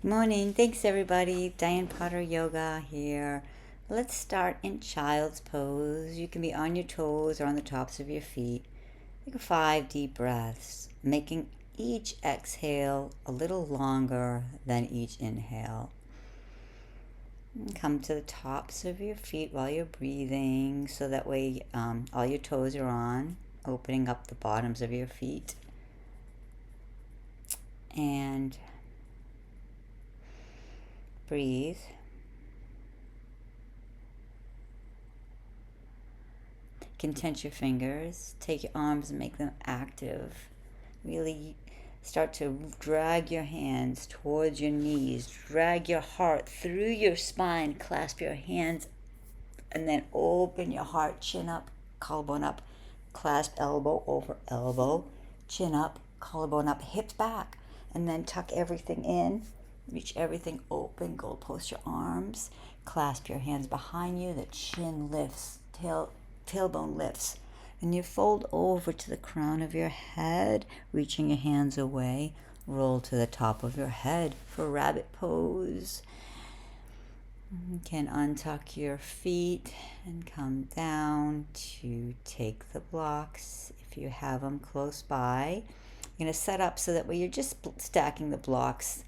Morning. Thanks, everybody. Diane Potter Yoga here. Let's start in child's pose. You can be on your toes or on the tops of your feet. Take 5 deep breaths, making each exhale a little longer than each inhale. And come to the tops of your feet while you're breathing, so that way all your toes are on, opening up the bottoms of your feet. And breathe. Content your fingers. Take your arms and make them active. Really start to drag your hands towards your knees. Drag your heart through your spine. Clasp your hands and then open your heart. Chin up, collarbone up. Clasp elbow over elbow. Chin up, collarbone up, hips back. And then tuck everything in. Reach everything open. Goalpost your arms. Clasp your hands behind you. The chin lifts. Tailbone lifts, and you fold over to the crown of your head, reaching your hands away. Roll to the top of your head for rabbit pose. You can untuck your feet and come down to take the blocks if you have them close by. You're going to set up so that way you're just stacking the blocks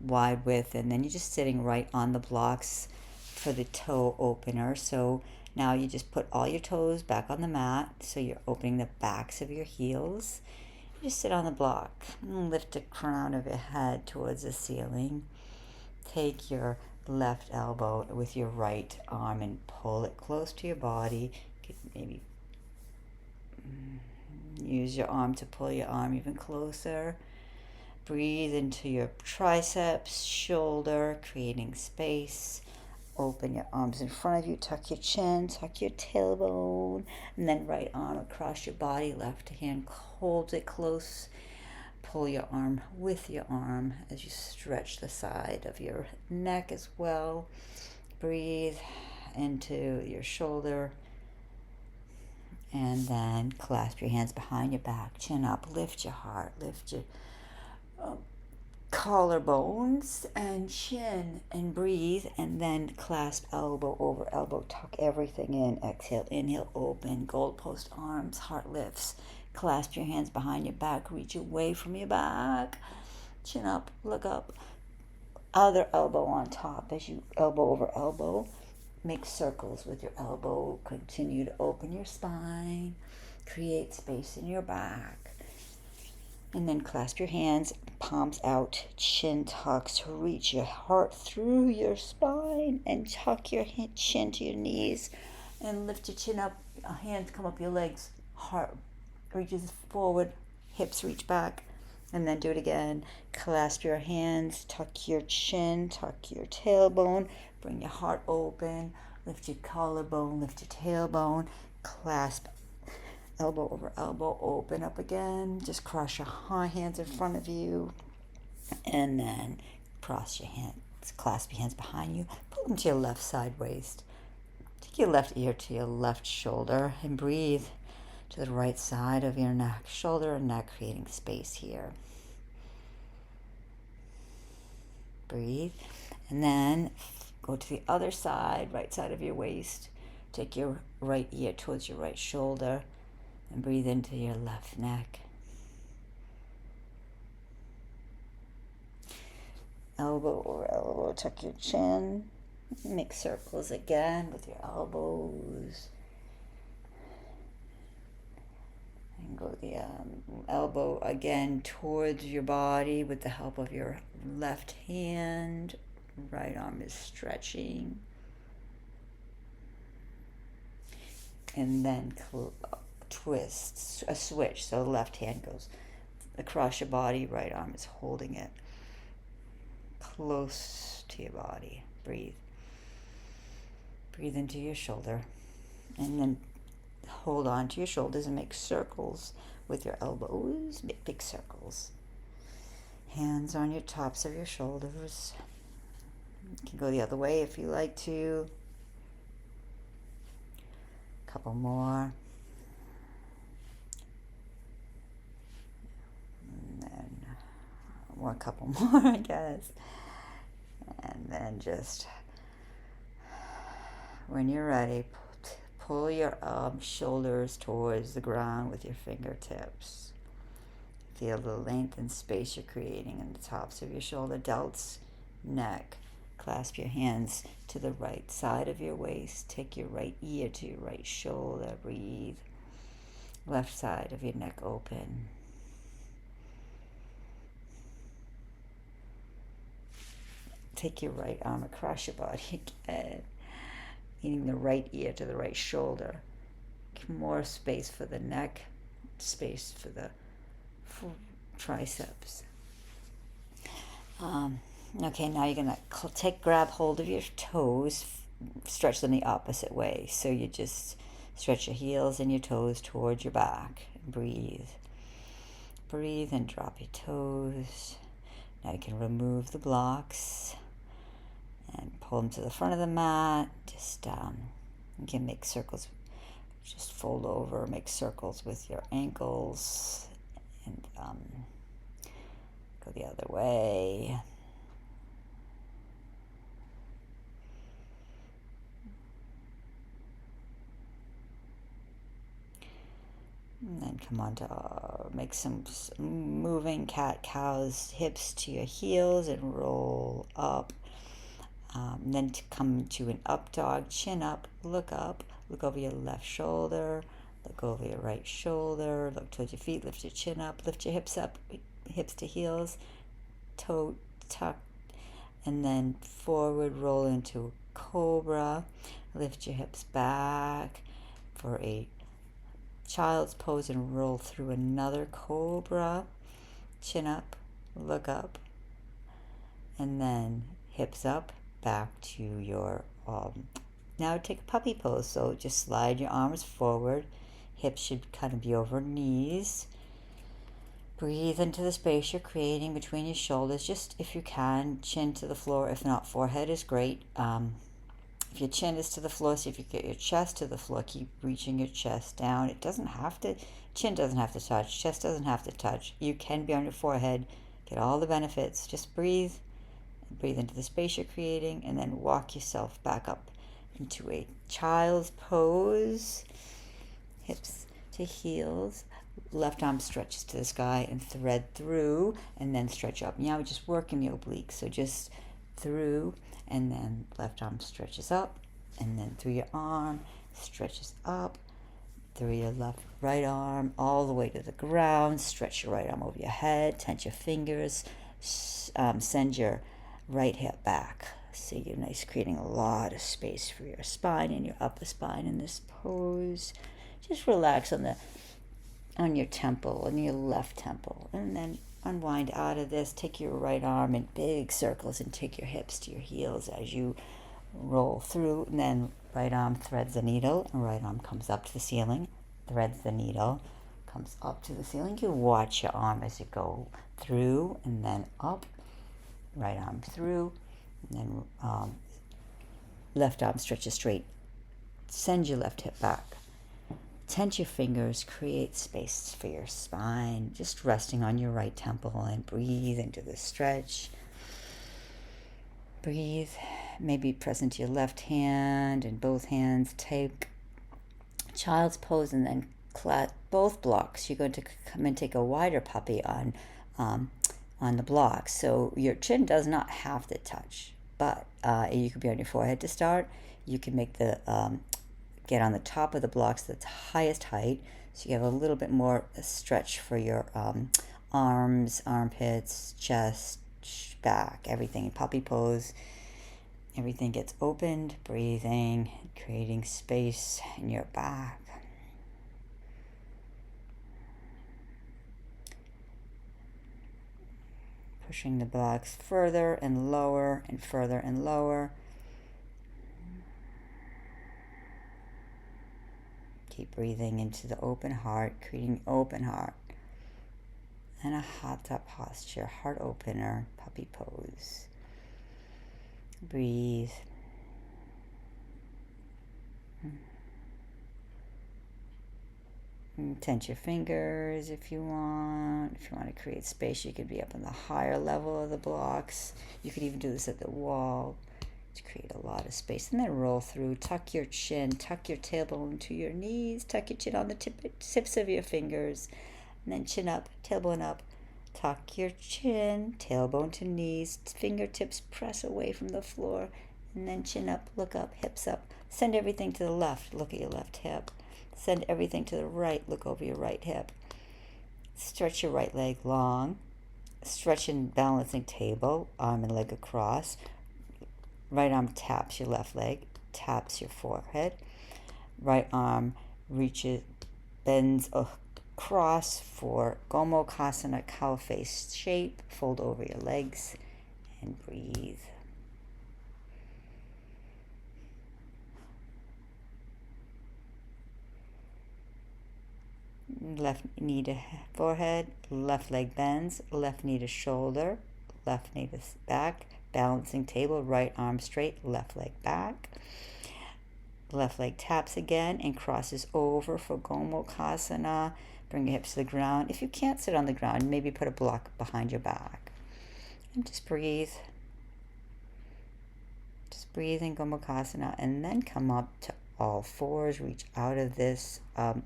wide width, and then you're just sitting right on the blocks for the toe opener. So now you just put all your toes back on the mat, so you're opening the backs of your heels. You just sit on the block and lift the crown of your head towards the ceiling. Take your left elbow with your right arm and pull it close to your body. You could maybe use your arm to pull your arm even closer. Breathe into your triceps, shoulder, creating space. Open your arms in front of you, tuck your chin, tuck your tailbone, and then right arm across your body, left hand holds it close. Pull your arm with your arm as you stretch the side of your neck as well. Breathe into your shoulder, and then clasp your hands behind your back, chin up, lift your heart, lift your collarbones and chin, and breathe, and then clasp elbow over elbow, tuck everything in. Exhale, inhale, open, goalpost arms, heart lifts. Clasp your hands behind your back, reach away from your back, chin up, look up, other elbow on top as you elbow over elbow. Make circles with your elbow. Continue to open your spine, create space in your back. And then clasp your hands, palms out, chin tucks. Reach your heart through your spine and tuck your chin to your knees. And lift your chin up, hands come up your legs. Heart reaches forward, hips reach back. And then do it again. Clasp your hands, tuck your chin, tuck your tailbone. Bring your heart open. Lift your collarbone, lift your tailbone. Clasp elbow over elbow, open up again. Just cross your hands in front of you, and then cross your hands, clasp your hands behind you, pull them to your left side waist. Take your left ear to your left shoulder and breathe to the right side of your neck, shoulder and neck, creating space here. Breathe, and then go to the other side, right side of your waist. Take your right ear towards your right shoulder and breathe into your left neck. Elbow over elbow, tuck your chin. Make circles again with your elbows. And go the elbow again towards your body with the help of your left hand. Right arm is stretching. And then twist, a switch, so the left hand goes across your body, right arm is holding it close to your body. Breathe into your shoulder, and then hold on to your shoulders and make circles with your elbows. Make big circles. Hands on your tops of your shoulders. You can go the other way if you like to. Couple more. Or a couple more, I guess. And then just, when you're ready, pull your shoulders towards the ground with your fingertips. Feel the length and space you're creating in the tops of your shoulder, delts, neck. Clasp your hands to the right side of your waist. Take your right ear to your right shoulder. Breathe. Left side of your neck open. Take your right arm across your body again. Meaning the right ear to the right shoulder. More space for the neck, space for the triceps. Okay, now you're gonna grab hold of your toes, stretch them the opposite way. So you just stretch your heels and your toes towards your back. Breathe. Breathe and drop your toes. Now you can remove the blocks and pull them to the front of the mat. Just you can make circles. Just fold over, make circles with your ankles, and go the other way. And then come on to make some moving cat-cows, hips to your heels and roll up. And then to come to an up dog, chin up, look over your left shoulder, look over your right shoulder, look towards your feet, lift your chin up, lift your hips up, hips to heels, toe tuck, and then forward roll into cobra, lift your hips back for a child's pose and roll through another cobra, chin up, look up, and then hips up, back to your, now take a puppy pose. So just slide your arms forward, hips should kind of be over knees. Breathe into the space you're creating between your shoulders, just if you can, chin to the floor. If not, forehead is great. If your chin is to the floor, see if you get your chest to the floor. Keep reaching your chest down. It doesn't have to, chin doesn't have to touch, chest doesn't have to touch. You can be on your forehead, get all the benefits. Just breathe. Breathe into the space you're creating, and then walk yourself back up into a child's pose. Hips to heels. Left arm stretches to the sky and thread through, and then stretch up. Now we're just working the obliques. So just through, and then left arm stretches up, and then through your arm, stretches up, through your right arm, all the way to the ground. Stretch your right arm over your head, tense your fingers, send your right hip back. So you're nice, creating a lot of space for your spine and your upper spine in this pose. Just relax on your temple, on your left temple, and then unwind out of this. Take your right arm in big circles and take your hips to your heels as you roll through, and then right arm threads the needle, and right arm comes up to the ceiling, threads the needle, comes up to the ceiling. You watch your arm as you go through and then up, right arm through, and then left arm stretches straight. Send your left hip back. Tense your fingers, create space for your spine, just resting on your right temple, and breathe into the stretch. Breathe. Maybe press into your left hand and both hands. Take child's pose and then clasp both blocks. You're going to come and take a wider puppy on the blocks. So your chin does not have to touch, but you could be on your forehead to start. You can make the get on the top of the blocks that's highest height, so you have a little bit more stretch for your arms, armpits, chest, back, everything. Puppy pose, everything gets opened, breathing, creating space in your back. Pushing the blocks further and lower and further and lower. Keep breathing into the open heart, creating open heart. And a hatha posture, heart opener, puppy pose. Breathe. Tense your fingers if you want. If you want to create space, you could be up on the higher level of the blocks. You could even do this at the wall to create a lot of space. And then roll through. Tuck your chin. Tuck your tailbone to your knees. Tuck your chin on the tips of your fingers. And then chin up, tailbone up. Tuck your chin, tailbone to knees. Fingertips press away from the floor. And then chin up, look up, hips up. Send everything to the left. Look at your left hip. Send everything to the right. Look over your right hip. Stretch your right leg long. Stretch in balancing table, arm and leg across. Right arm taps your left leg, taps your forehead. Right arm reaches, bends across for Gomukhasana, cow face shape. Fold over your legs and breathe. Left knee to forehead, left leg bends, left knee to shoulder, left knee to back, balancing table, right arm straight, left leg back. Left leg taps again and crosses over for Gomukhasana. Bring your hips to the ground. If you can't sit on the ground, maybe put a block behind your back. And just breathe. Just breathe in Gomukhasana and then come up to all fours. Reach out of this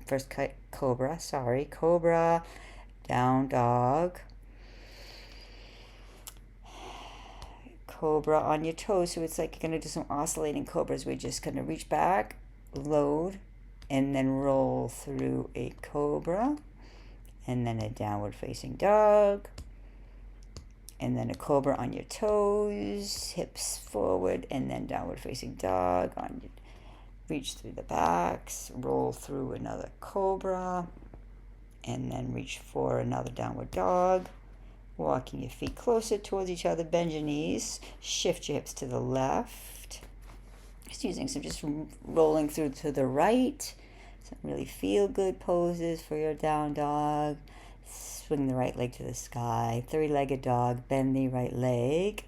first cobra, down dog, cobra on your toes. So it's like you're going to do some oscillating cobras. We're just going to reach back, load, and then roll through a cobra, and then a downward facing dog, and then a cobra on your toes, hips forward, and then downward facing dog on your, reach through the backs, roll through another cobra, and then reach for another downward dog. Walking your feet closer towards each other, bend your knees, shift your hips to the left. Just using some, just rolling through to the right. Some really feel good poses for your down dog. Swing the right leg to the sky, three-legged dog, bend the right leg,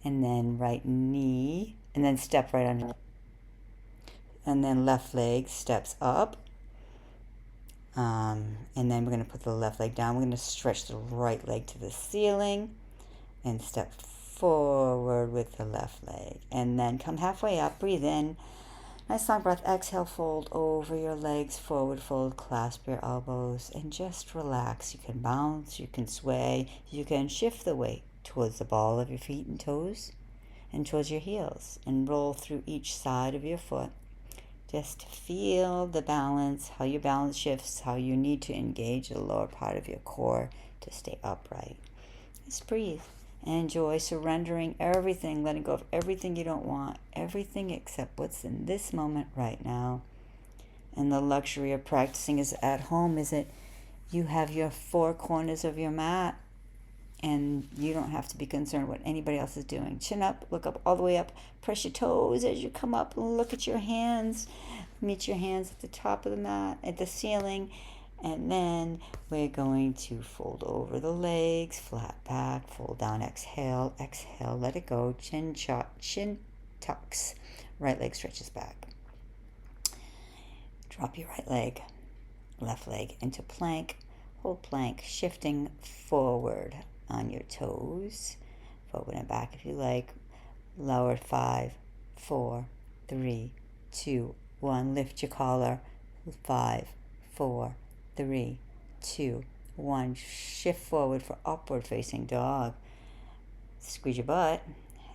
and then right knee, and then step right on. And then left leg steps up. And then we're going to put the left leg down. We're going to stretch the right leg to the ceiling and step forward with the left leg. And then come halfway up, breathe in. Nice long breath. Exhale, fold over your legs, forward fold, clasp your elbows, and just relax. You can bounce, you can sway, you can shift the weight towards the ball of your feet and toes and towards your heels and roll through each side of your foot. Just feel the balance, how your balance shifts, how you need to engage the lower part of your core to stay upright. Just breathe and enjoy surrendering everything, letting go of everything you don't want, everything except what's in this moment right now. And the luxury of practicing is at home is that you have your four corners of your mat and you don't have to be concerned what anybody else is doing. Chin up, look up all the way up, press your toes as you come up and look at your hands. Meet your hands at the top of the mat, at the ceiling, and then we're going to fold over the legs, flat back, fold down, exhale, exhale, let it go, chin tucks, right leg stretches back. Drop your right leg, left leg into plank, hold plank, shifting forward on your toes, forward and back if you like, lower 5, 4, 3, 2, 1, lift your collar, 5, 4, 3, 2, 1, shift forward for upward facing dog, squeeze your butt,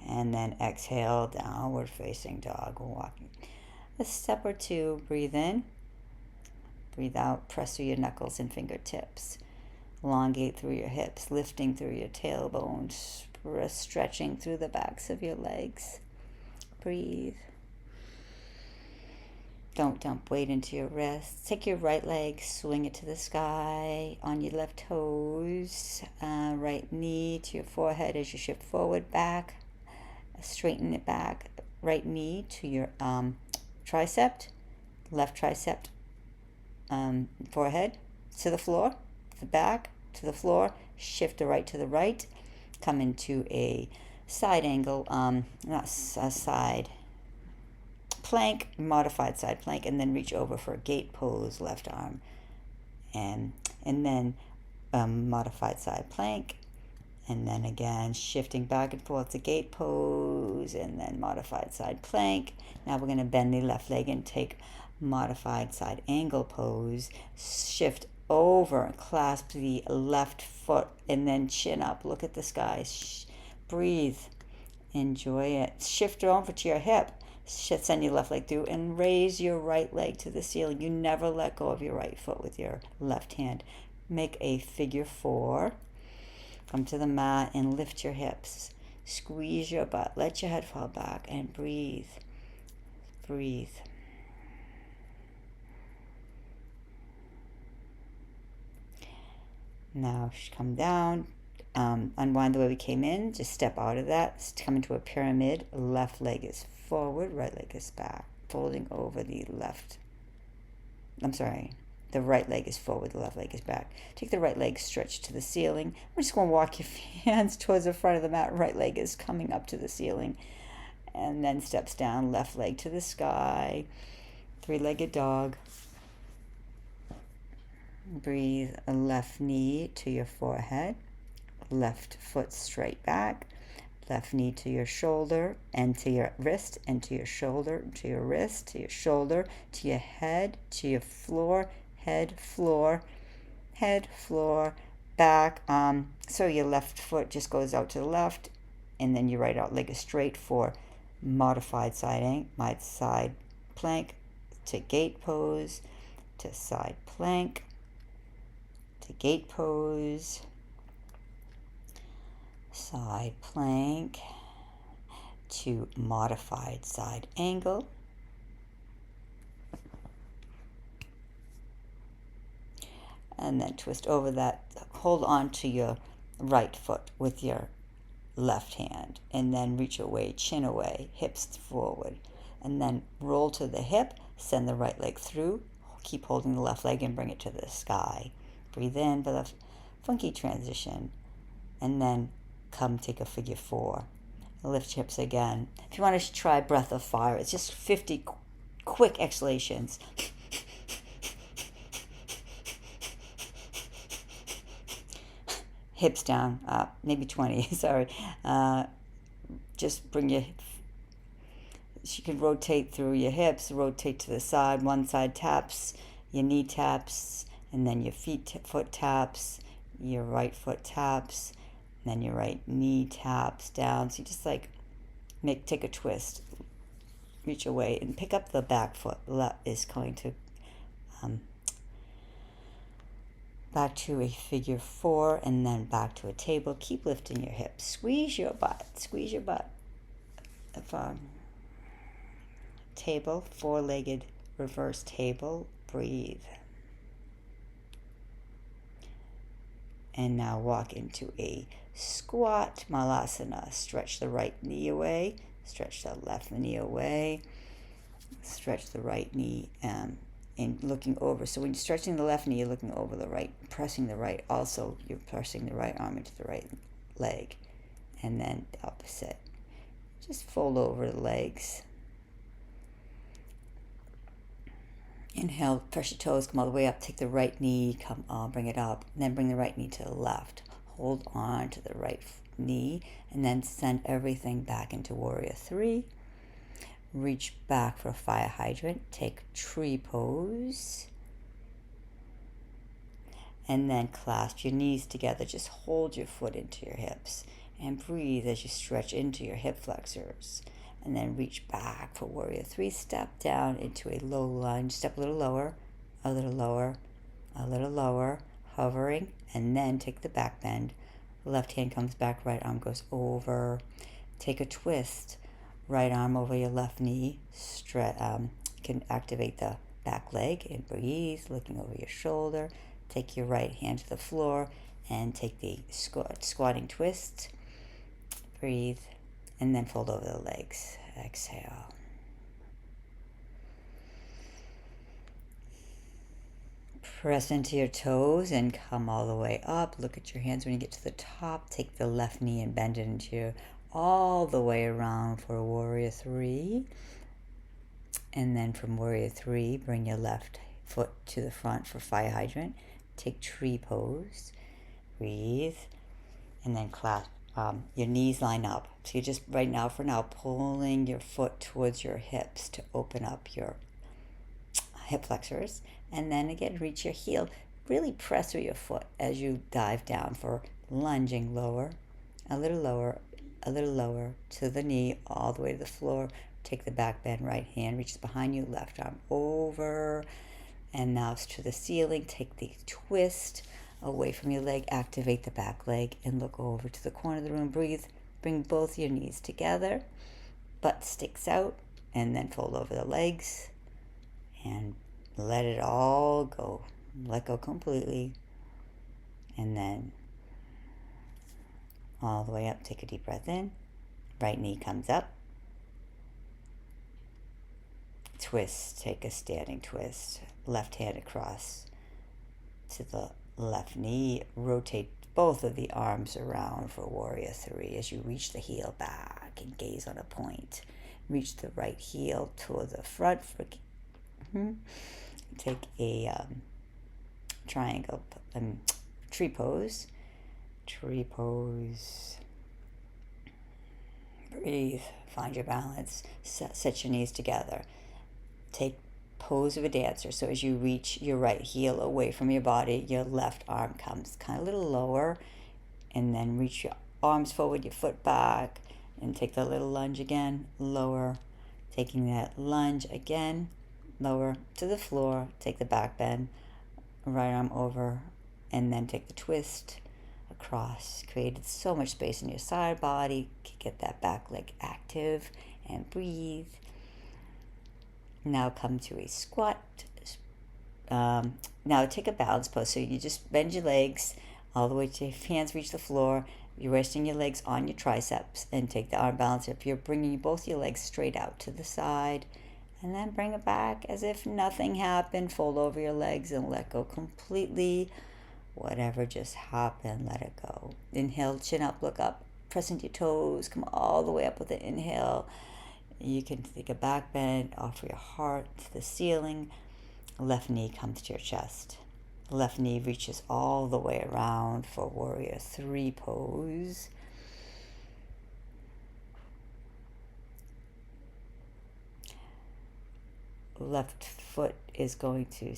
and then exhale, downward facing dog, walking a step or two, breathe in, breathe out, press through your knuckles and fingertips. Elongate through your hips, lifting through your tailbones, stretching through the backs of your legs. Breathe. Don't dump weight into your wrists. Take your right leg, swing it to the sky on your left toes. Right knee to your forehead as you shift forward, back. Straighten it back. Right knee to your tricep, left tricep, forehead to the floor. The back to the floor, shift the right to the right, come into a side angle, not a side plank, modified side plank, and then reach over for a gate pose, left arm and then modified side plank, and then again shifting back and forth to gate pose, and then modified side plank. Now we're going to bend the left leg and take modified side angle pose, shift over and clasp the left foot, and then chin up, look at the sky, breathe, enjoy it. Shift over to your hip, send your left leg through and raise your right leg to the ceiling. You never let go of your right foot with your left hand. Make a figure 4. Come to the mat and lift your hips. Squeeze your butt. Let your head fall back and breathe. Breathe. Now come down. Unwind the way we came in. Just step out of that. Come into a pyramid. Left leg is forward. Right leg is back. Folding over the left. The right leg is forward, the left leg is back. Take the right leg, stretch to the ceiling. We're just going to walk your hands towards the front of the mat. Right leg is coming up to the ceiling. And then steps down, left leg to the sky. 3-legged dog. Breathe, a left knee to your forehead. Left foot straight back. Left knee to your shoulder and to your wrist, and to your shoulder, to your wrist, to your shoulder, to your head, to your floor. Head, floor, back. So your left foot just goes out to the left, and then your right out leg is straight for modified side plank, to gate pose, to side plank, to gate pose, side plank, to modified side angle. And then twist over that. Hold on to your right foot with your left hand. And then reach away, chin away, hips forward. And then roll to the hip. Send the right leg through. Keep holding the left leg and bring it to the sky. Breathe in for the funky transition. And then come take a figure 4. Lift your hips again. If you want to try breath of fire, it's just 50 quick exhalations. Hips down, maybe 20, sorry. Just bring you can rotate through your hips, rotate to the side. One side taps, your knee taps, and then your foot taps, your right foot taps, and then your right knee taps down. So you just like take a twist, reach away, and pick up the back foot. Left is going to back to a figure 4, and then back to a table. Keep lifting your hips. Squeeze your butt. Squeeze your butt. Table, 4-legged reverse table. Breathe. And now walk into a squat malasana. Stretch the right knee away. Stretch the left knee away. Stretch the right knee and looking over. So when you're stretching the left knee, you're looking over the right, pressing the right. Also, you're pressing the right arm into the right leg. And then the opposite. Just fold over the legs. Inhale, press your toes, come all the way up. Take the right knee, come on, bring it up. And then bring the right knee to the left. Hold on to the right knee. And then send everything back into Warrior 3. Reach back for a fire hydrant. Take tree pose. And then clasp your knees together. Just hold your foot into your hips. And breathe as you stretch into your hip flexors. And then reach back for Warrior 3. Step down into a low lunge. Step a little lower, a little lower, a little lower. Hovering. And then take the back bend. Left hand comes back, right arm goes over. Take a twist. Right arm over your left knee. You can activate the back leg and breathe, looking over your shoulder. Take your right hand to the floor and take the squatting twist. Breathe, and then fold over the legs. Exhale. Press into your toes and come all the way up. Look at your hands when you get to the top. Take the left knee and bend it into your all the way around for Warrior 3. And then from Warrior 3, bring your left foot to the front for fire hydrant. Take tree pose. Breathe. And then clasp. Your knees line up. So you're just right now, for now, pulling your foot towards your hips to open up your hip flexors. And then again, reach your heel. Really press with your foot as you dive down for lunging lower, a little lower, a little lower to the knee, all the way to the floor. Take the back bend, right hand reaches behind you, left arm over, and now to the ceiling. Take the twist away from your leg, activate the back leg, and look over to the corner of the room. Breathe. Bring both your knees together, butt sticks out, and then fold over the legs and let it all go. Let go completely. And then all the way up, take a deep breath in. Right knee comes up. Twist, take a standing twist. Left hand across to the left knee. Rotate both of the arms around for warrior three as you reach the heel back and gaze on a point. Reach the right heel toward the front. Take a triangle, tree pose. Tree pose. Breathe. Find your balance. Set your knees together. Take pose of a dancer. So as you reach your right heel away from your body, your left arm comes kind of a little lower, and then reach your arms forward, your foot back, and take the little lunge again, lower. Taking that lunge again, lower to the floor. Take the back bend, right arm over, and then take the twist across. Created so much space in your side body. Get that back leg active and breathe. Now come to a squat. Now take a balance pose. So you just bend your legs all the way to your hands reach the floor. You're resting your legs on your triceps and take the arm balance up. You're bringing both your legs straight out to the side, and then bring it back as if nothing happened. Fold over your legs and let go completely. Whatever just happened, let it go. Inhale, chin up, look up, press into your toes, come all the way up with the inhale. You can take a back bend, offer your heart to the ceiling. Left knee comes to your chest. Left knee reaches all the way around for warrior three pose. Left foot is going to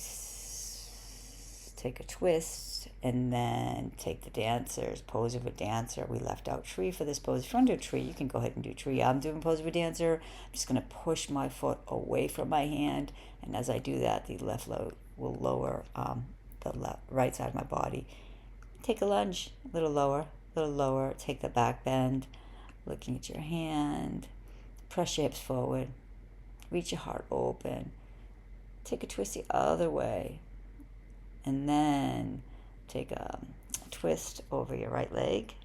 take a twist and then take the dancer's pose of a dancer. We left out tree for this pose. If you want to do tree, you can go ahead and do tree. I'm doing pose of a dancer. I'm just going to push my foot away from my hand, and as I do that, the left leg will lower the right side of my body. Take a lunge, a little lower. Take the back bend, looking at your hand. Press your hips forward. Reach your heart open. Take a twist the other way. And then take a twist over your right leg.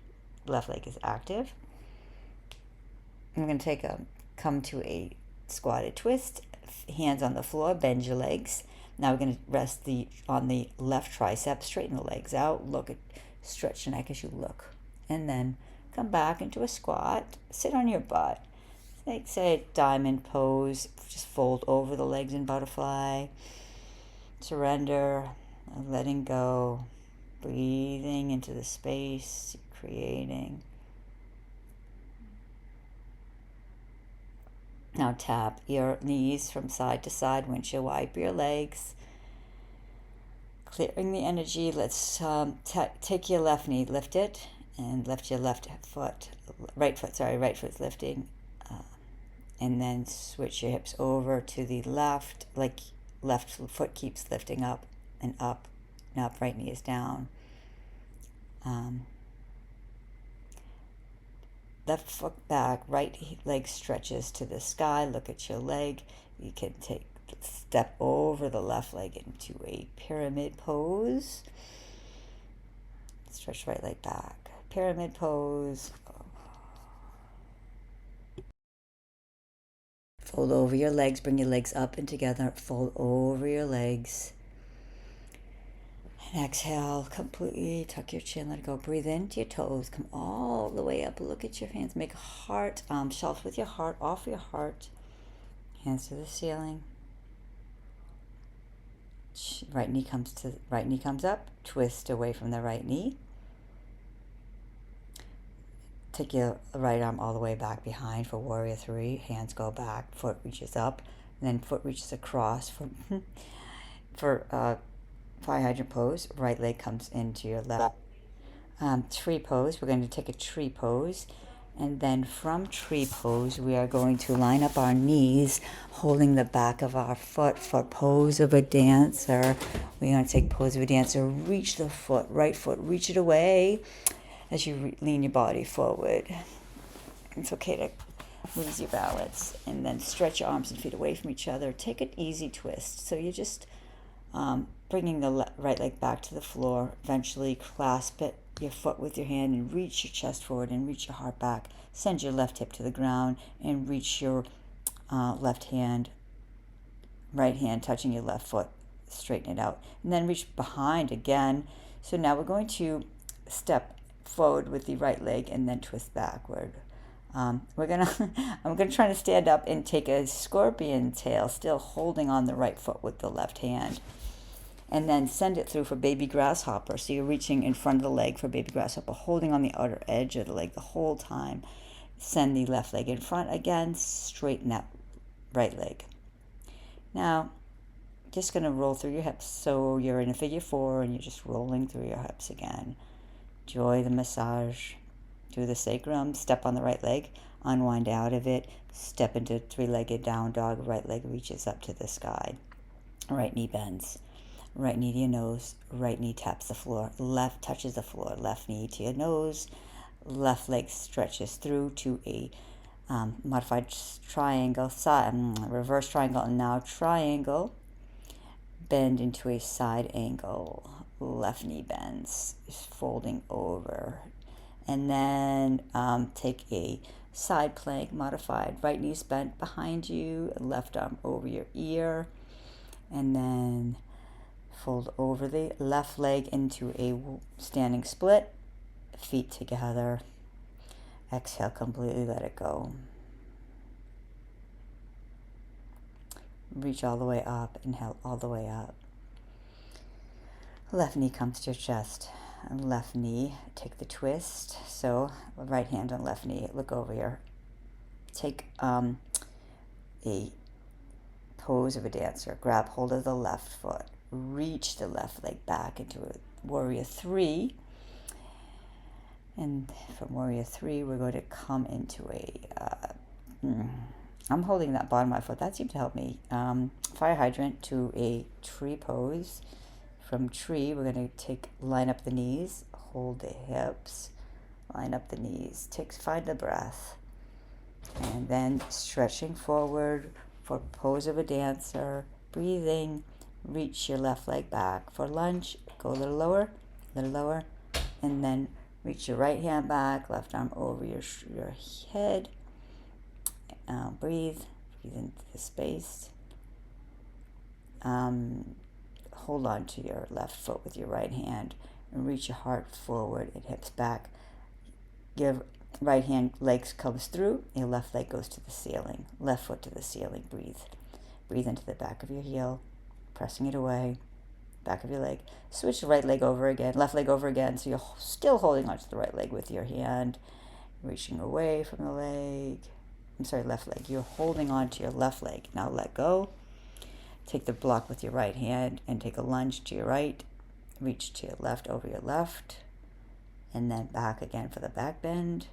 Left leg is active. I'm going to come to a squatted twist. Hands on the floor, bend your legs. Now we're going to rest on the left tricep, straighten the legs out, stretch your neck as you look. And then come back into a squat, sit on your butt. Like say diamond pose, just fold over the legs in butterfly. Surrender, letting go, breathing into the space, creating. Now tap your knees from side to side, windshield wipe your legs. Clearing the energy, let's take your left knee, lift it, and lift your right foot's lifting. And then switch your hips over to the left, like left foot keeps lifting up and up and up, right knee is down. Left foot back, right leg stretches to the sky. Look at your leg. You can step over the left leg into a pyramid pose. Stretch right leg back. Pyramid pose. Fold over your legs. Bring your legs up and together. Fold over your legs. And exhale completely. Tuck your chin. Let it go. Breathe into your toes. Come all the way up. Look at your hands. Make a heart shelf with your heart. Offer your heart. Hands to the ceiling. Right knee comes up, twist away from the right knee. Take your right arm all the way back behind for warrior three. Hands go back, foot reaches up, and then foot reaches across for fire hydrant pose. Right leg comes into your left. Tree pose. We're going to take a tree pose. And then from tree pose, we are going to line up our knees, holding the back of our foot for pose of a dancer. We're going to take pose of a dancer, reach the foot, right foot, reach it away as you lean your body forward. It's okay to lose your balance. And then stretch your arms and feet away from each other. Take an easy twist. So you're just bringing the right leg back to the floor. Eventually clasp your foot with your hand and reach your chest forward and reach your heart back. Send your left hip to the ground and reach your right hand touching your left foot. Straighten it out. And then reach behind again. So now we're going to step forward with the right leg and then twist backward. I'm gonna try to stand up and take a scorpion tail, still holding on the right foot with the left hand. And then send it through for baby grasshopper. So you're reaching in front of the leg for baby grasshopper, holding on the outer edge of the leg the whole time. Send the left leg in front again, straighten that right leg. Now, just going to roll through your hips. So you're in a figure four and you're just rolling through your hips again. Enjoy the massage. Do the sacrum, step on the right leg, unwind out of it, step into three-legged down dog, right leg reaches up to the sky. Right knee bends. Right knee to your nose, right knee taps the floor, left touches the floor, left knee to your nose, left leg stretches through to a modified triangle, reverse triangle, and now triangle. Bend into a side angle, left knee bends, folding over. And then take a side plank, modified, right knee's bent behind you, left arm over your ear, and then fold over the left leg into a standing split, feet together. Exhale, completely let it go. Reach all the way up, inhale all the way up. Left knee comes to your chest. Left knee, take the twist. So right hand on left knee, look over here. Take a pose of a dancer. Grab hold of the left foot. Reach the left leg back into a warrior three. And from warrior three, we're going to come into I'm holding that bottom of my foot. That seemed to help me. Fire hydrant to a tree pose. From tree, we're going to line up the knees, hold the hips, line up the knees, find the breath. And then stretching forward for pose of a dancer, breathing, reach your left leg back. For lunge, go a little lower, and then reach your right hand back, left arm over your head. Breathe into the space. Hold on to your left foot with your right hand and reach your heart forward and hips back. Your right hand legs comes through, your left leg goes to the ceiling, left foot to the ceiling. Breathe into the back of your heel, pressing it away, back of your leg. Switch the right leg over again, left leg over again, so you're still holding onto the right leg with your hand, reaching away from the left leg. You're holding on to your left leg. Now let go. Take the block with your right hand and take a lunge to your right. Reach to your left over your left. And then back again for the back bend.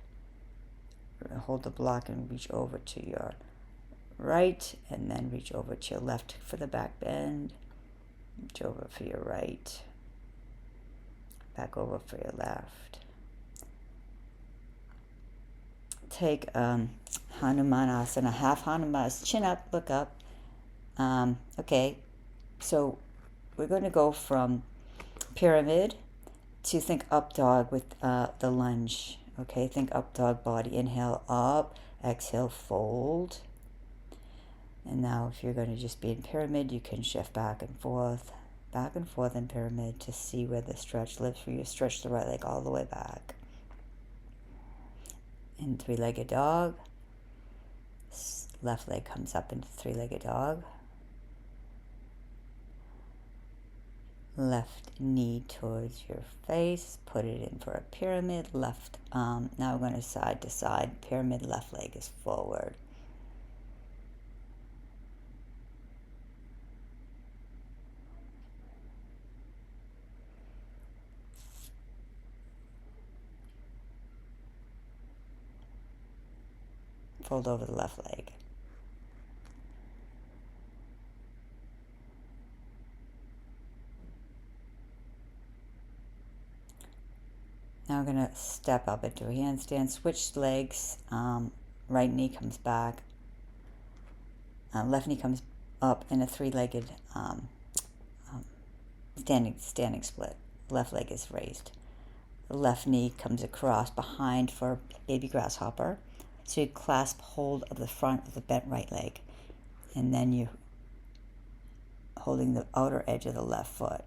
Hold the block and reach over to your right. And then reach over to your left for the back bend. Reach over for your right. Back over for your left. Take Hanumanasana, half Hanumas, chin up, look up. Okay, so we're going to go from pyramid to think up dog with the lunge. Okay, think up dog body. Inhale up, exhale fold. And now if you're going to just be in pyramid, you can shift back and forth in pyramid to see where the stretch lives for you. Stretch the right leg all the way back. In three-legged dog, left leg comes up into three-legged dog. Left knee towards your face. Put it in for a pyramid. Left arm. Now we're going to side to side. Pyramid. Left leg is forward. Fold over the left leg. Now we're going to step up into a handstand, switch legs, right knee comes back, left knee comes up in a three-legged standing split. Left leg is raised. The left knee comes across behind for baby grasshopper. So you clasp hold of the front of the bent right leg, and then you holding the outer edge of the left foot.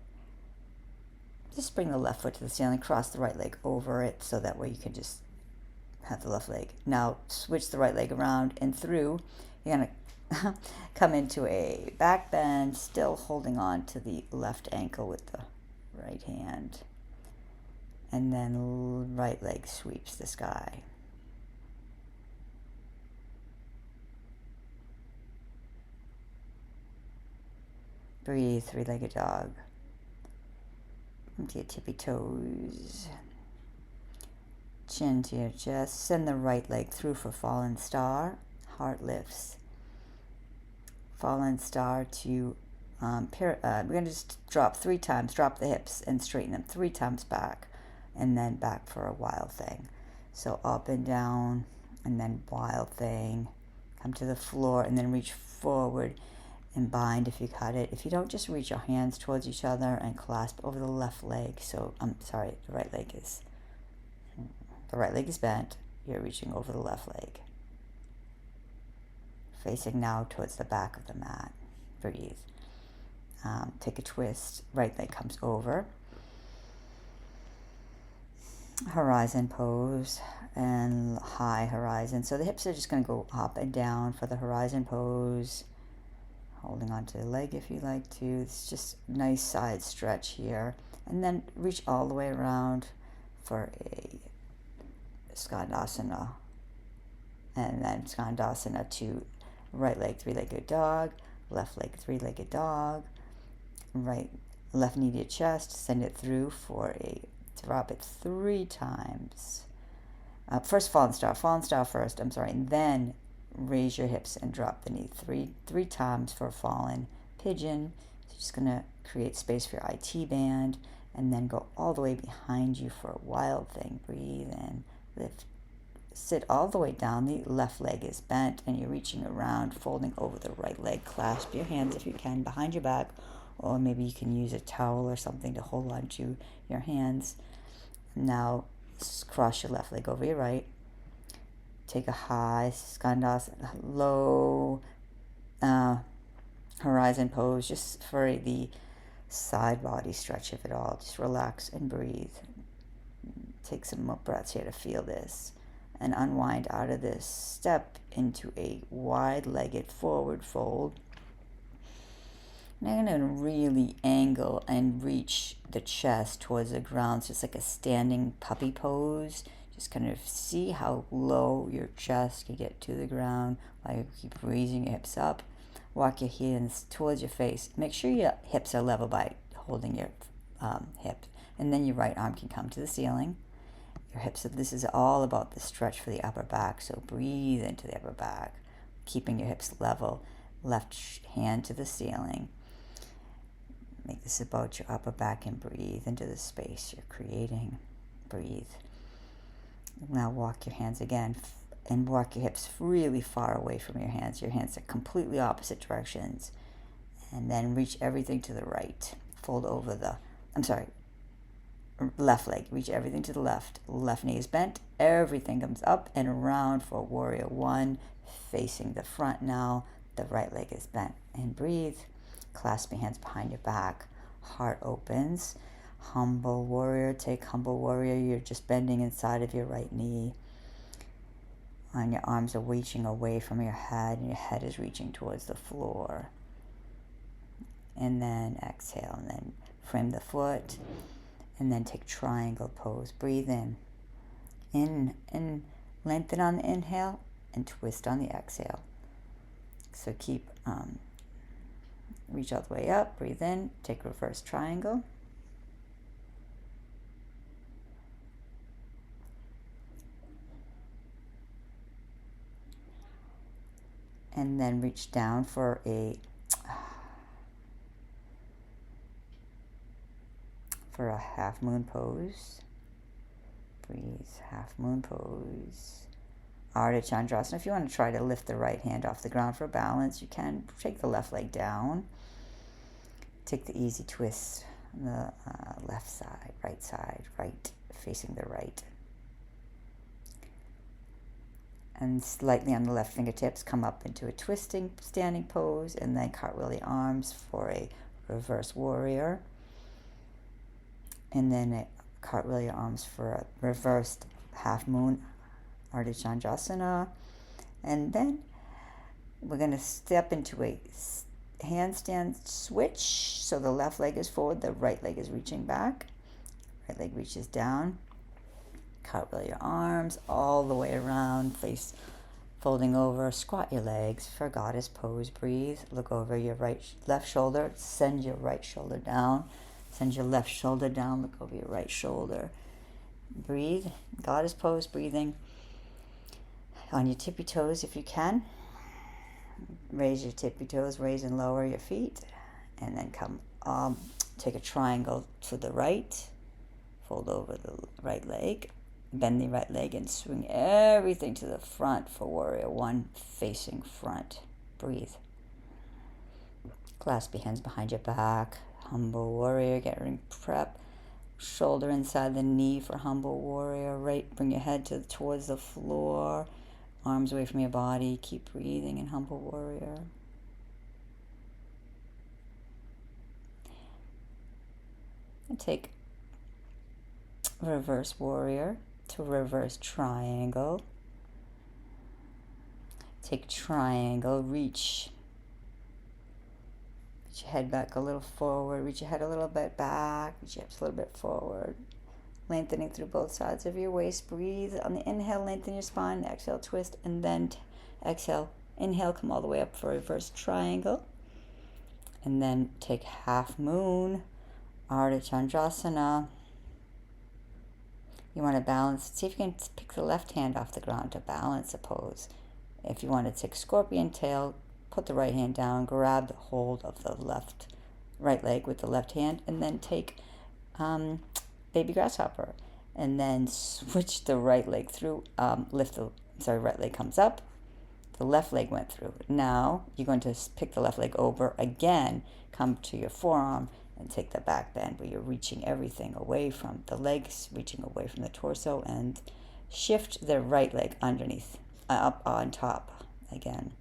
Just bring the left foot to the ceiling, cross the right leg over it, so that way you can just have the left leg. Now switch the right leg around and through. You're going to come into a back bend, still holding on to the left ankle with the right hand. And then right leg sweeps the sky. Breathe, three-legged dog. Into your tippy toes. Chin to your chest. Send the right leg through for fallen star. Heart lifts. Fallen star to we're going to just drop 3 times. Drop the hips and straighten them 3 times back. And then back for a wild thing. So up and down, and then wild thing. Come to the floor and then reach forward and bind if you cut it. If you don't, just reach your hands towards each other and clasp over the left leg. So I'm sorry, the right leg is bent. You're reaching over the left leg. Facing now towards the back of the mat. Breathe. Take a twist. Right leg comes over. Horizon pose and high horizon. So the hips are just going to go up and down for the horizon pose. Holding onto the leg if you like to. It's just nice side stretch here. And then reach all the way around for a Skandasana. And then Skandasana to right leg, three-legged dog. Left leg, three-legged dog. Left knee to your chest. Send it through for a drop it 3 times. First fallen star first, and then raise your hips and drop the knee 3 times for a fallen pigeon. So just going to create space for your IT band, and then go all the way behind you for a wild thing. Breathe in, lift, sit all the way down. The left leg is bent, and you're reaching around, folding over the right leg. Clasp your hands if you can behind your back, or maybe you can use a towel or something to hold on to your hands. Now cross your left leg over your right. Take a high Skandasana, low horizon pose, just for the side body stretch of it all. Just relax and breathe. Take some more breaths here to feel this. And unwind out of this. Step into a wide-legged forward fold. And I'm going to really angle and reach the chest towards the ground. So it's like a standing puppy pose. Just kind of see how low your chest can get to the ground while you keep raising your hips up. Walk your hands towards your face. Make sure your hips are level by holding your hip. And then your right arm can come to the ceiling. Your hips, this is all about the stretch for the upper back. So breathe into the upper back, keeping your hips level. Left hand to the ceiling. Make this about your upper back and breathe into the space you're creating. Breathe. Now walk your hands again and walk your hips really far away from your hands. Your hands are completely opposite directions. And then reach everything to the right. Fold over the, left leg. Reach everything to the left. Left knee is bent. Everything comes up and around for warrior 1. Facing the front now. The right leg is bent. And breathe. Clasp your hands behind your back. Heart opens. Humble warrior. Take humble warrior. You're just bending inside of your right knee. And your arms are reaching away from your head, and your head is reaching towards the floor. and then exhale, and then frame the foot, and then take triangle pose. Breathe in and lengthen on the inhale and twist on the exhale. So keep reach all the way up, breathe in, take reverse triangle. And then reach down for a half moon pose. Breathe, half moon pose. Ardha Chandrasana. If you want to try to lift the right hand off the ground for balance, you can. Take the left leg down. Take the easy twist on the left side, right, facing the right. And slightly on the left fingertips, come up into a twisting standing pose, and then cartwheel the arms for a reverse warrior. And then cartwheel your arms for a reversed half moon Ardha Chandrasana. And then we're going to step into a handstand switch. So the left leg is forward, the right leg is reaching back. Right leg reaches down. Cartwheel your arms all the way around, face folding over. Squat your legs for goddess pose. Breathe. Look over your left shoulder. Send your right shoulder down. Send your left shoulder down. Look over your right shoulder. Breathe. Goddess pose. Breathing on your tippy toes if you can. Raise your tippy toes. Raise and lower your feet, and then come. Take a triangle to the right. Fold over the right leg. Bend the right leg and swing everything to the front for warrior one, facing front. Breathe. Clasp your hands behind your back. Humble warrior, get ready prep. Shoulder inside the knee for humble warrior. Right, bring your head towards the floor. Arms away from your body. Keep breathing in humble warrior. And take reverse warrior to reverse triangle. Take triangle, reach your head back a little forward, reach your head a little bit back, reach your hips a little bit forward, lengthening through both sides of your waist. Breathe. On the inhale, lengthen your spine, exhale, twist, and then exhale, inhale, come all the way up for reverse triangle, and then take half moon, Ardha Chandrasana. You want to balance. See if you can pick the left hand off the ground to balance a pose. If you want to take scorpion tail, put the right hand down, grab the hold of the right leg with the left hand, and then take baby grasshopper, and then switch the right leg through. Right leg comes up, the left leg went through. Now you're going to pick the left leg over again, come to your forearm, and take the back bend where you're reaching everything away from the legs, reaching away from the torso, and shift the right leg underneath, up on top again.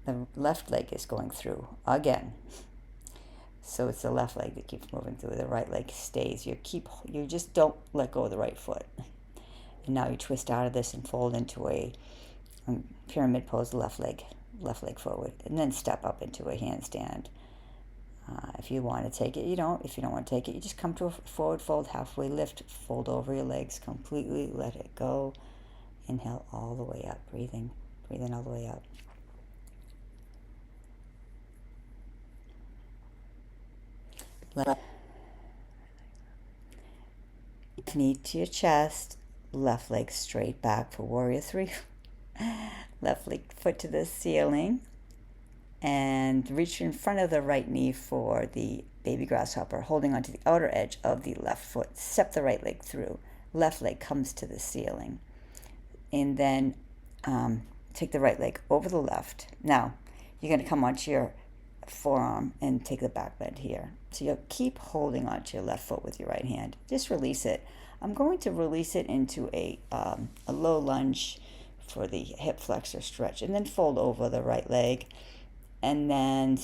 The left leg is going through again. So it's the left leg that keeps moving through. The right leg stays. You just don't let go of the right foot. And now you twist out of this and fold into a pyramid pose, left leg forward, and then step up into a handstand. If you want to take it, you don't. If you don't want to take it, you just come to a forward fold, halfway lift, fold over your legs completely, let it go. Inhale all the way up, breathing all the way up. Knee to your chest, left leg straight back for warrior three. Left leg foot to the ceiling. And reach in front of the right knee for the baby grasshopper, holding onto the outer edge of the left foot. Step the right leg through. Left leg comes to the ceiling. And then take the right leg over the left. Now, you're going to come onto your forearm and take the back bend here. So you'll keep holding onto your left foot with your right hand. Just release it. I'm going to release it into a low lunge for the hip flexor stretch, and then fold over the right leg. And then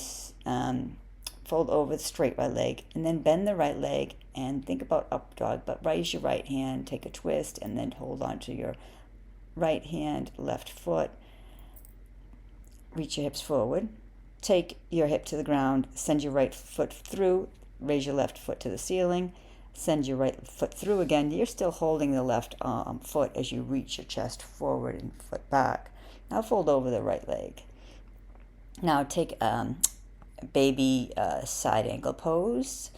fold over the straight right leg, and then bend the right leg and think about up dog, but raise your right hand, take a twist, and then hold on to your right hand, left foot. Reach your hips forward, take your hip to the ground, send your right foot through, raise your left foot to the ceiling, send your right foot through again. You're still holding the left foot as you reach your chest forward and foot back. Now fold over the right leg. Now take baby side angle pose,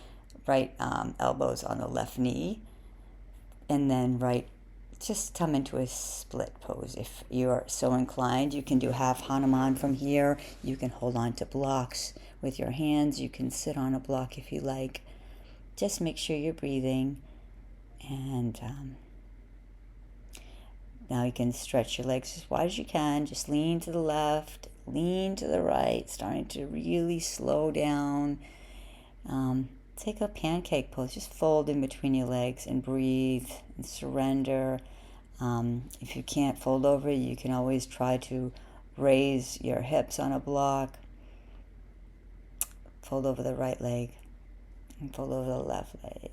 right elbows on the left knee, and then just come into a split pose. If you are so inclined, you can do half Hanuman from here. You can hold on to blocks with your hands. You can sit on a block if you like. Just make sure you're breathing. And now you can stretch your legs as wide as you can. Just lean to the left, lean to the right, starting to really slow down. Take a pancake pose. Just fold in between your legs and breathe and surrender. If you can't fold over, you can always try to raise your hips on a block. Fold over the right leg and fold over the left leg.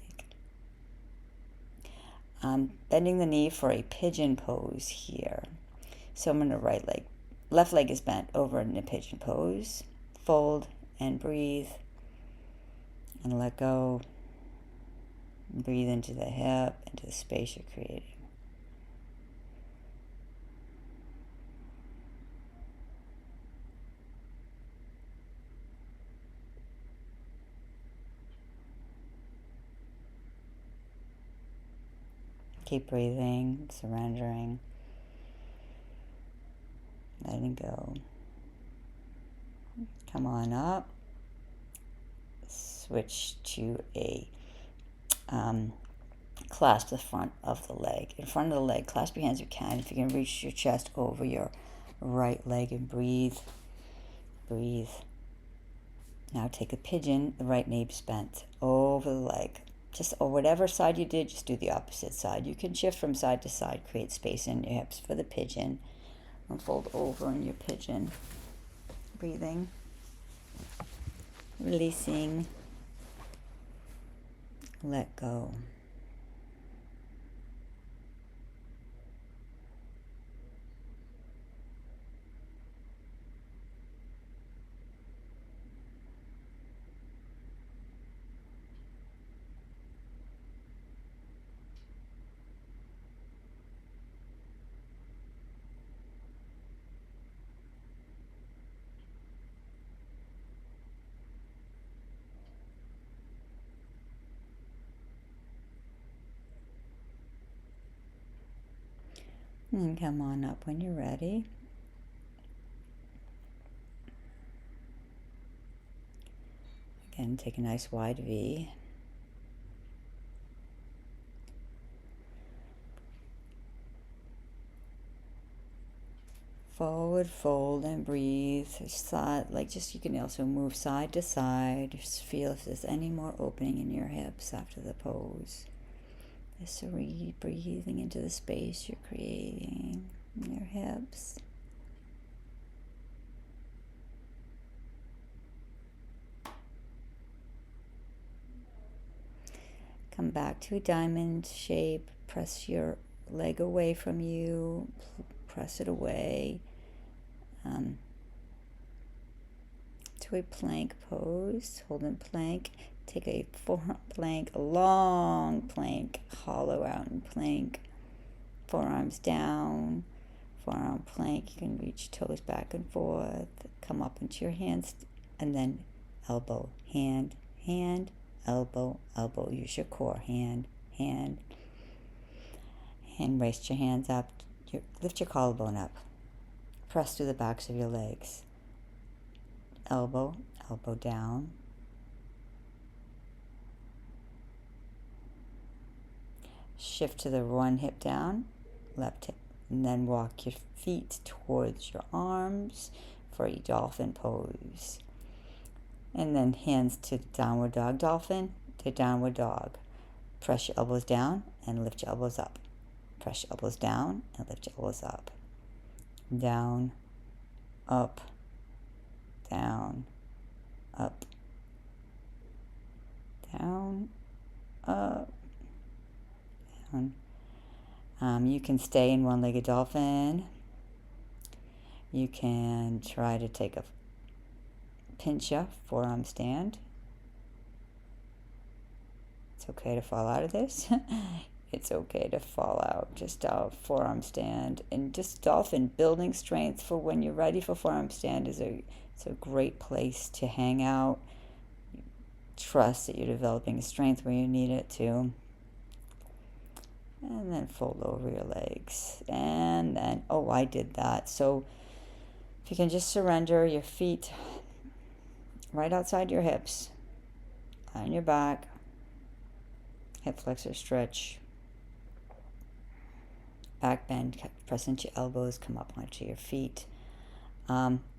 Bending the knee for a pigeon pose here. So I'm on the right leg. Left leg is bent over in the pigeon pose. Fold and breathe. And let go. Breathe into the hip, into the space you're creating. Keep breathing, surrendering, letting go. Come on up. Switch to a clasp the front of the leg. In front of the leg, clasp your hands if you can. If you can reach your chest over your right leg and breathe. Breathe. Now take a pigeon, the right knee's bent over the leg. Just or whatever side you did, just do the opposite side. You can shift from side to side, create space in your hips for the pigeon. And fold over in your pigeon. Breathing. Releasing. Let go. And come on up when you're ready. Again, take a nice wide V. Forward fold and breathe. Side, you can also move side to side. Just feel if there's any more opening in your hips after the pose. Just breathing into the space you're creating in your hips. Come back to a diamond shape. Press your leg away from you. Press it away. To a plank pose. Hold in plank. Take a forearm plank, a long plank, hollow out in plank. Forearms down, forearm plank. You can reach toes back and forth. Come up into your hands, and then elbow, hand, hand, elbow, elbow. Use your core, hand, hand. And raise your hands up. Lift your collarbone up. Press through the backs of your legs. Elbow, elbow down. Shift to the one hip down, left hip, and then walk your feet towards your arms for a dolphin pose. And then hands to downward dog, dolphin to downward dog. Press your elbows down and lift your elbows up. Press your elbows down and lift your elbows up. Down, up, down, up, down, up, down. You can stay in one-legged dolphin. You can try to take a pincha, forearm stand. It's okay to fall out of this. It's okay to fall out. Just a forearm stand, and just dolphin, building strength for when you're ready for forearm stand it's a great place to hang out. Trust that you're developing strength where you need it to. And then fold over your legs. And then, oh, I did that. So if you can just surrender your feet right outside your hips, on your back, hip flexor stretch, back bend, press into your elbows, come up onto your feet.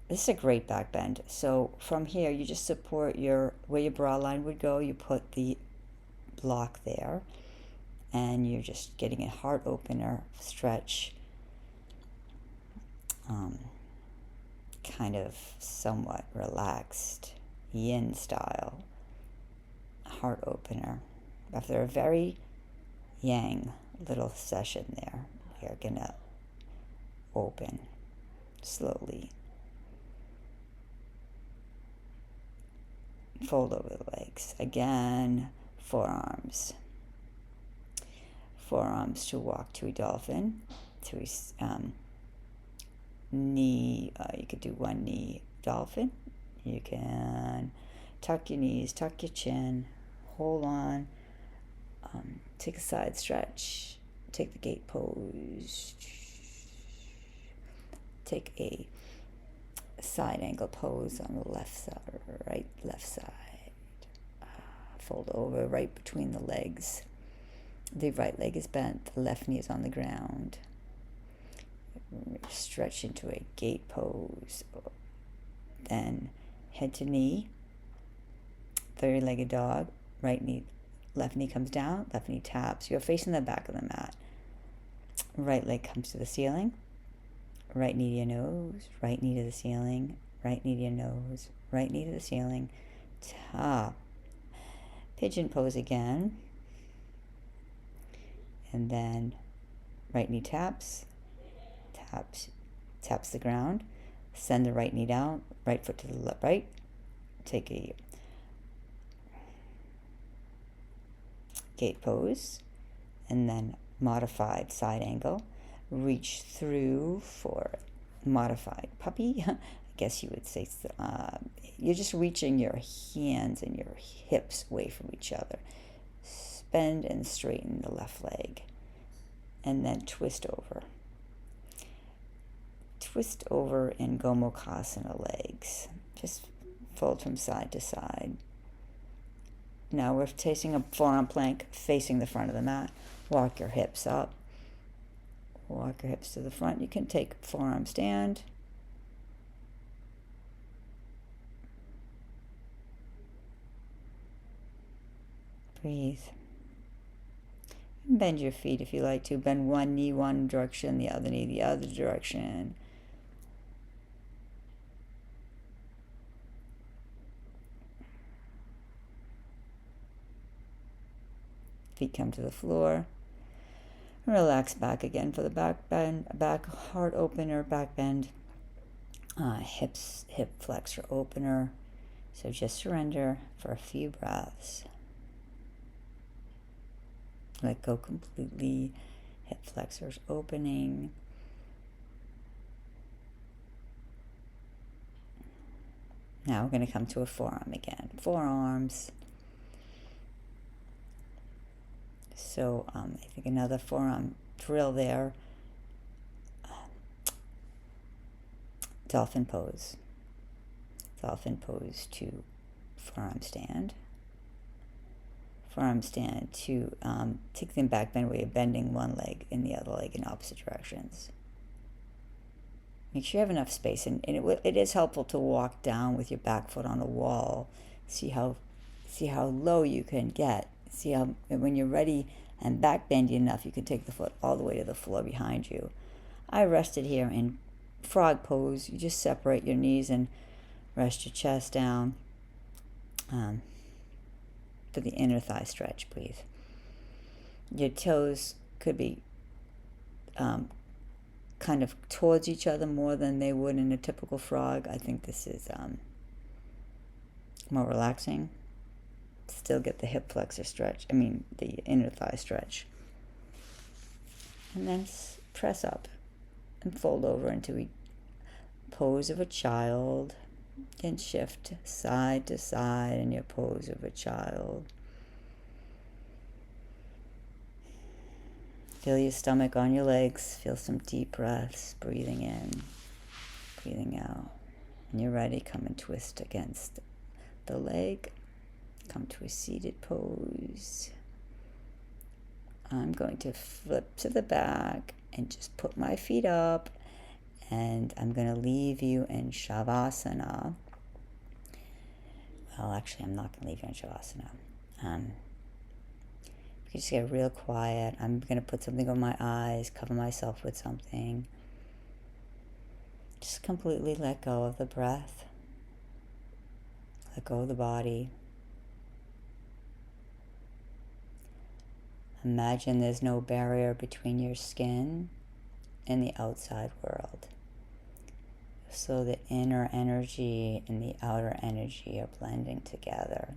This is a great back bend. So from here, you just support where your bra line would go. You put the block there, and you're just getting a heart opener stretch, kind of somewhat relaxed, yin style heart opener. After a very yang little session there, you're gonna open slowly. Fold over the legs. Again, forearms. Forearms to walk to a dolphin. To a knee, you could do one knee dolphin. You can tuck your knees, tuck your chin, hold on, take a side stretch, take the gate pose, take a side angle pose on the left side, left side. Fold over right between the legs. The right leg is bent, the left knee is on the ground. Stretch into a gate pose. Then head to knee, three-legged dog, right knee, left knee comes down, left knee taps. You're facing the back of the mat. Right leg comes to the ceiling. Right knee to your nose, right knee to the ceiling, right knee to your nose, right knee to the ceiling, top. Pigeon pose again. And then right knee taps the ground. Send the right knee down, right foot to the left, right. Take a gate pose, and then modified side angle. Reach through for modified puppy. I guess you would say you're just reaching your hands and your hips away from each other. Bend and straighten the left leg, and then twist over. Twist over in Gomukhasana legs. Just fold from side to side. Now we're facing a forearm plank facing the front of the mat. Walk your hips up. Walk your hips to the front. You can take forearm stand. Breathe. Bend your feet if you like to. Bend one knee one direction, the other knee the other direction. Feet come to the floor. Relax back again for the back bend, back heart opener, back bend. Hip flexor opener. So just surrender for a few breaths. Let go completely. Hip flexors opening. Now we're going to come to a forearm again. Forearms. So I think another forearm drill there. Dolphin pose. Dolphin pose to forearm stand. Forearm stand to take them back bend where you're bending one leg and the other leg in opposite directions. Make sure you have enough space, and it is helpful to walk down with your back foot on the wall. See how low you can get. See how when you're ready and back bend enough, you can take the foot all the way to the floor behind you. I rested here in frog pose. You just separate your knees and rest your chest down. For the inner thigh stretch, breathe. Your toes could be kind of towards each other more than they would in a typical frog. I think this is more relaxing. Still get the hip flexor stretch, the inner thigh stretch. And then press up and fold over into a pose of a child. And shift side to side in your pose of a child. Feel your stomach on your legs. Feel some deep breaths, breathing in, breathing out. When you're ready, come and twist against the leg. Come to a seated pose. I'm going to flip to the back and just put my feet up, and I'm going to leave you in Savasana. Well, actually, I'm not going to leave you in Savasana. You can just get real quiet. I'm going to put something over my eyes, cover myself with something. Just completely let go of the breath. Let go of the body. Imagine there's no barrier between your skin and the outside world. So the inner energy and the outer energy are blending together.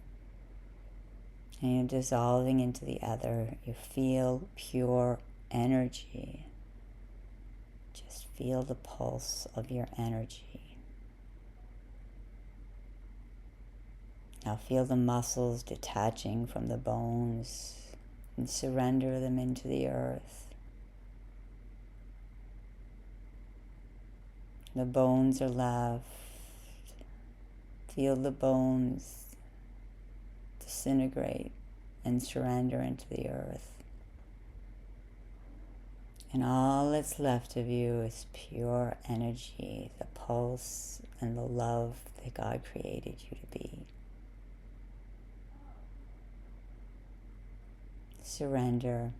And you're dissolving into the other. You feel pure energy. Just feel the pulse of your energy. Now feel the muscles detaching from the bones and surrender them into the earth. The bones are left. Feel the bones disintegrate and surrender into the earth. And all that's left of you is pure energy, the pulse and the love that God created you to be. Surrender.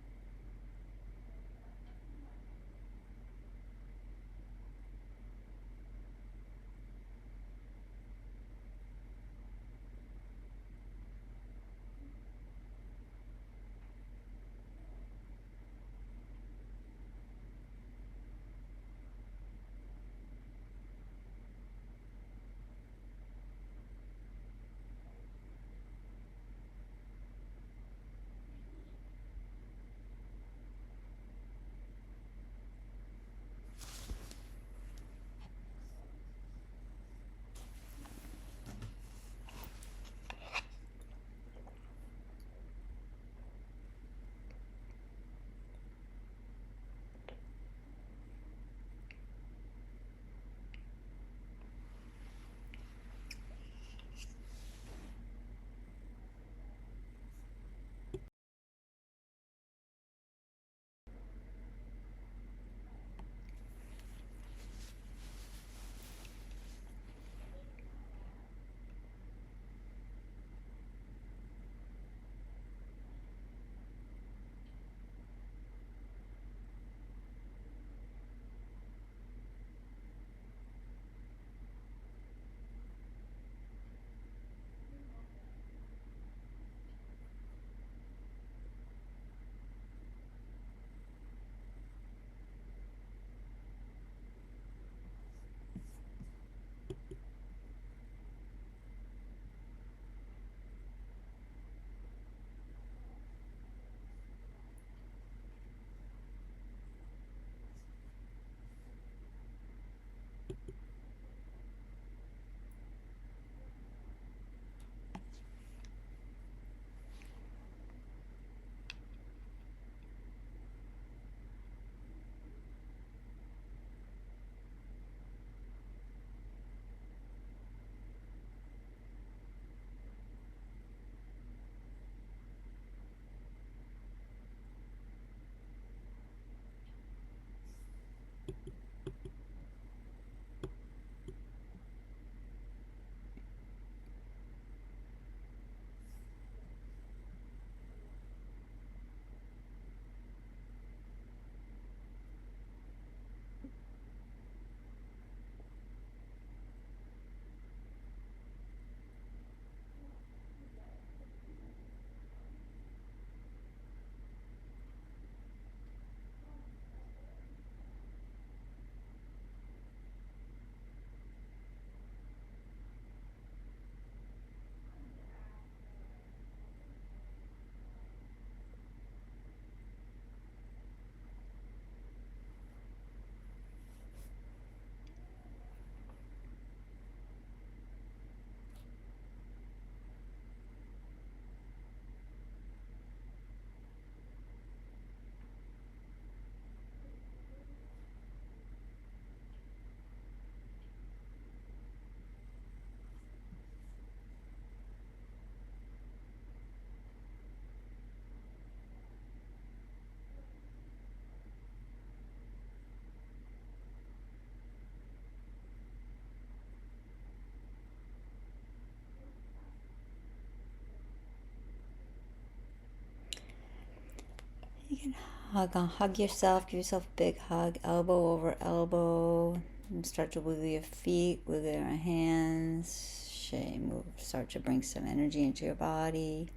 Hug yourself. Give yourself a big hug. Elbow over elbow. And start to wiggle your feet, wiggle your hands. Move. Start to bring some energy into your body.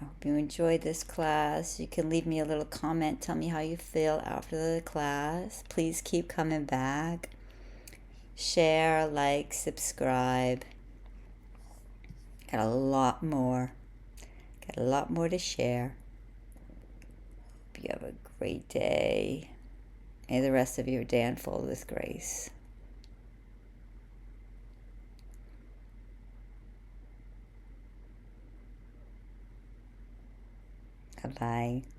I hope you enjoyed this class. You can leave me a little comment. Tell me how you feel after the class. Please keep coming back. Share, like, subscribe. Got a lot more. Got a lot more to share. Hope you have a great day. May the rest of your day unfold with grace. Bye-bye.